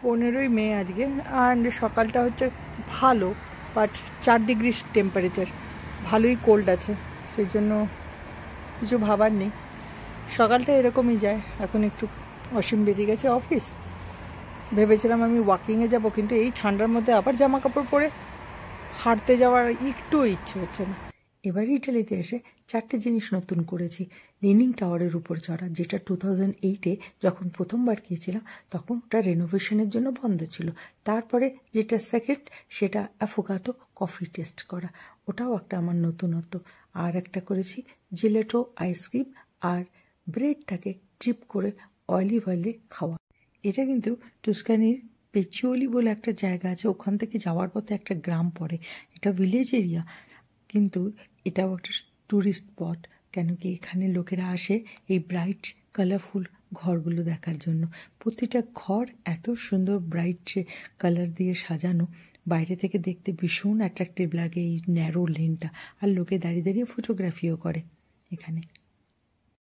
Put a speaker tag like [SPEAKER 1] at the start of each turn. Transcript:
[SPEAKER 1] 15ই মে আজকে, অ্যান্ড সকালটা হচ্ছে ভালো, বাট 4 ডিগ্রি টেম্পারেচার, ভালোই কোল্ড আছে, সেই জন্য কিছু ভাবার নেই। সকালটা এরকমই যায়। এখন একটু অসীম বেরিয়ে গেছে অফিস, ভেবেছিলাম আমি ওয়াকিংয়ে যাব, কিন্তু এই ঠান্ডার মধ্যে আবার জামা কাপড় পরে হাঁটতে যাওয়ার একটু ইচ্ছে হচ্ছে না। এবার ইটালিতে এসে 4টে জিনিস নতুন করেছি। লিনিং টাওয়ারের উপর চড়া, যেটা 2008-এ যখন প্রথমবার গিয়েছিলাম তখন ওটা রেনোভেশনের জন্য বন্ধ ছিল। তারপরে যেটা সেকেন্ড, সেটা অ্যাফোগাটো কফি টেস্ট করা, ওটাও একটা আমার নতুনত্ব। আর একটা করেছি জেলেটো আইসক্রিম আর ব্রেডটাকে চিপ করে অয়েলি খাওয়া। এটা কিন্তু টুস্কানির পেচিওলি বলে একটা জায়গা আছে, ওখান থেকে যাওয়ার পথে একটা গ্রাম পড়ে। এটা ভিলেজ এরিয়া, কিন্তু এটাও একটা ট্যুরিস্ট স্পট, কেন কি এখানে লোকেরা আসে এই ব্রাইট কালারফুল ঘরগুলো দেখার জন্য। প্রতিটা ঘর এত সুন্দর ব্রাইট কালার দিয়ে সাজানো, বাইরে থেকে দেখতে ভীষণ অ্যাট্রাকটিভ লাগে এই ন্যারো লেনটা। আর লোকে দাঁড়িয়ে দাঁড়িয়ে ফটোগ্রাফিও করে এখানে।